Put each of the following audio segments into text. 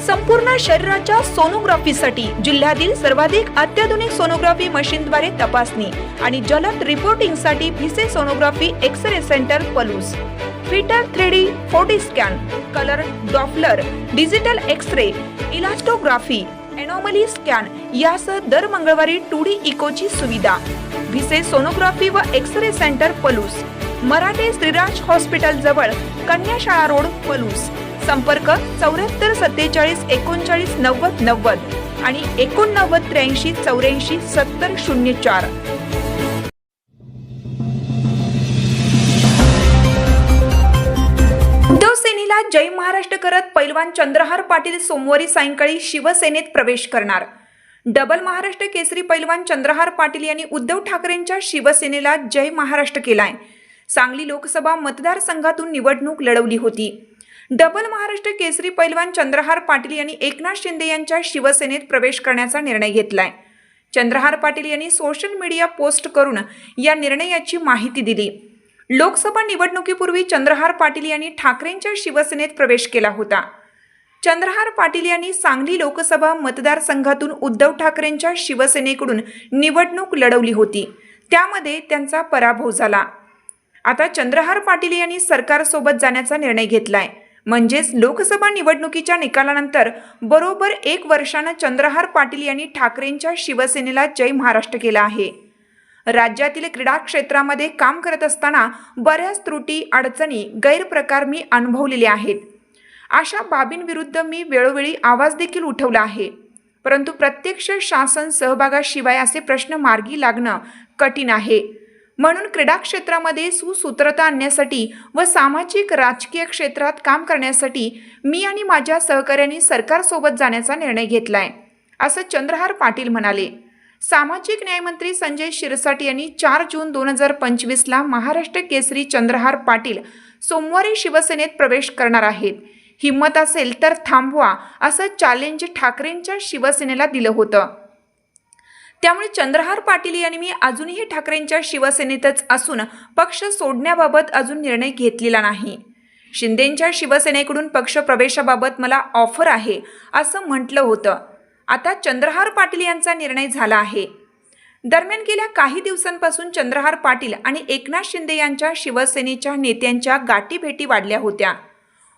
संपूर्ण शरीराच्या सोनोग्राफीसाठी जिल्ह्यातील सर्वाधिक अत्याधुनिक सोनोग्राफी मशीनद्वारे तपासणी आणि जलद रिपोर्टिंगसाठी Bhise sonography X ray centre Palus, फिटर 3D 4D scan, colour Doppler, digital X ray, elastography, anomaly scan यासह दर मंगळवारी 2D इकोची सुविधा. भिसे सोनोग्राफी व X ray centre Palus, Marathe Shriraj hospital जवळ, कन्याशाळा रोड पलूस. संपर्क 74 47 39 90 90 आणि 89 83 84 70 04. उद्धव सेनेला जय महाराष्ट्र करत पैलवान चंद्रहार पाटील सोमवारी सायंकाळी शिवसेनेत प्रवेश करणार. डबल महाराष्ट्र केसरी पैलवान चंद्रहार पाटील यांनी उद्धव ठाकरेंच्या शिवसेनेला जय महाराष्ट्र केलाय. सांगली लोकसभा मतदारसंघातून निवडणूक लढवली होती. डबल महाराष्ट्र केसरी पैलवान चंद्रहार पाटील यांनी एकनाथ शिंदे यांच्या शिवसेनेत प्रवेश करण्याचा निर्णय घेतलाय. चंद्रहार पाटील यांनी सोशल मीडिया पोस्ट करून या निर्णयाची माहिती दिली. लोकसभा निवडणुकीपूर्वी चंद्रहार पाटील यांनी ठाकरेंच्या शिवसेनेत प्रवेश केला होता. चंद्रहार पाटील यांनी सांगली लोकसभा मतदारसंघातून उद्धव ठाकरेंच्या शिवसेनेकडून निवडणूक लढवली होती. त्यामध्ये त्यांचा पराभव झाला. आता चंद्रहार पाटील यांनी सरकारसोबत जाण्याचा निर्णय घेतलाय. म्हणजेच लोकसभा निवडणुकीच्या निकालानंतर बरोबर 1 वर्षानं चंद्रहार पाटील यांनी ठाकरेंच्या शिवसेनेला जय महाराष्ट्र केला आहे. राज्यातील क्रीडा क्षेत्रामध्ये काम करत असताना बऱ्याच त्रुटी, अडचणी, गैरप्रकार मी अनुभवलेले आहेत. अशा बाबींविरुद्ध मी वेळोवेळी आवाज देखील उठवला आहे. परंतु प्रत्यक्ष शासन सहभागाशिवाय असे प्रश्न मार्गी लागणं कठीण आहे. म्हणून क्रीडा क्षेत्रामध्ये सुसूत्रता आणण्यासाठी व सामाजिक राजकीय क्षेत्रात काम करण्यासाठी मी आणि माझ्या सहकाऱ्यांनी सरकारसोबत जाण्याचा निर्णय घेतलाय, असं चंद्रहार पाटील म्हणाले. सामाजिक न्यायमंत्री संजय शिरसाट यांनी 4 जून 2025ला महाराष्ट्र केसरी चंद्रहार पाटील सोमवारी शिवसेनेत प्रवेश करणार आहेत. हिम्मत असेल तर थांबवा असं चॅलेंज ठाकरेंच्या शिवसेनेला दिलं होतं. त्यामुळे चंद्रहार पाटील यांनी मी अजूनही ठाकरेंच्या शिवसेनेतच असून पक्ष सोडण्याबाबत अजून निर्णय घेतलेला नाही. शिंदेंच्या शिवसेनेकडून पक्ष प्रवेशाबाबत मला ऑफर आहे असं म्हटलं होतं. आता चंद्रहार पाटील यांचा निर्णय झाला आहे. दरम्यान गेल्या काही दिवसांपासून चंद्रहार पाटील आणि एकनाथ शिंदे यांच्या शिवसेनेच्या नेत्यांच्या गाठीभेटी वाढल्या होत्या.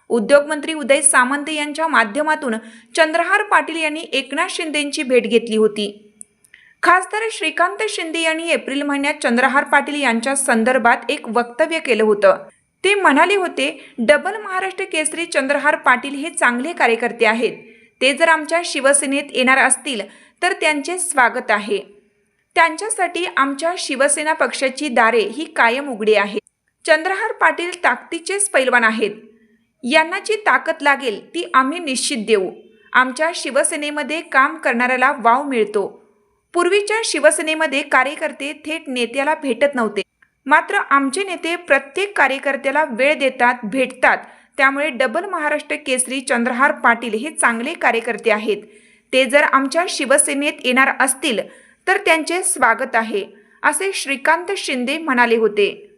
उद्योगमंत्री उदय सामंत यांच्या माध्यमातून चंद्रहार पाटील यांनी एकनाथ शिंदेंची भेट घेतली होती. खासदार श्रीकांत शिंदे यांनी एप्रिल महिन्यात चंद्रहार पाटील यांच्या संदर्भात एक वक्तव्य केलं होतं. ते म्हणाले होते, डबल महाराष्ट्र केसरी चंद्रहार पाटील हे चांगले कार्यकर्ते आहेत. ते जर आमच्या शिवसेनेत येणार असतील तर त्यांचे स्वागत आहे. त्यांच्यासाठी आमच्या शिवसेना पक्षाची दारे ही कायम उघडी आहेत. चंद्रहार पाटील ताकदीचेच पैलवान आहेत. यांना जी ताकद लागेल ती आम्ही निश्चित देऊ. आमच्या शिवसेनेमध्ये काम करणाऱ्याला वाव मिळतो. पूर्वीच्या शिवसेनेमध्ये कार्यकर्ते थेट नेत्याला भेटत नव्हते. मात्र आमचे नेते प्रत्येक कार्यकर्त्याला वेळ देतात, भेटतात. त्यामुळे डबल महाराष्ट्र केसरी चंद्रहार पाटील हे चांगले कार्यकर्ते आहेत. ते जर आमच्या शिवसेनेत येणार असतील तर त्यांचे स्वागत आहे, असे श्रीकांत शिंदे म्हणाले होते.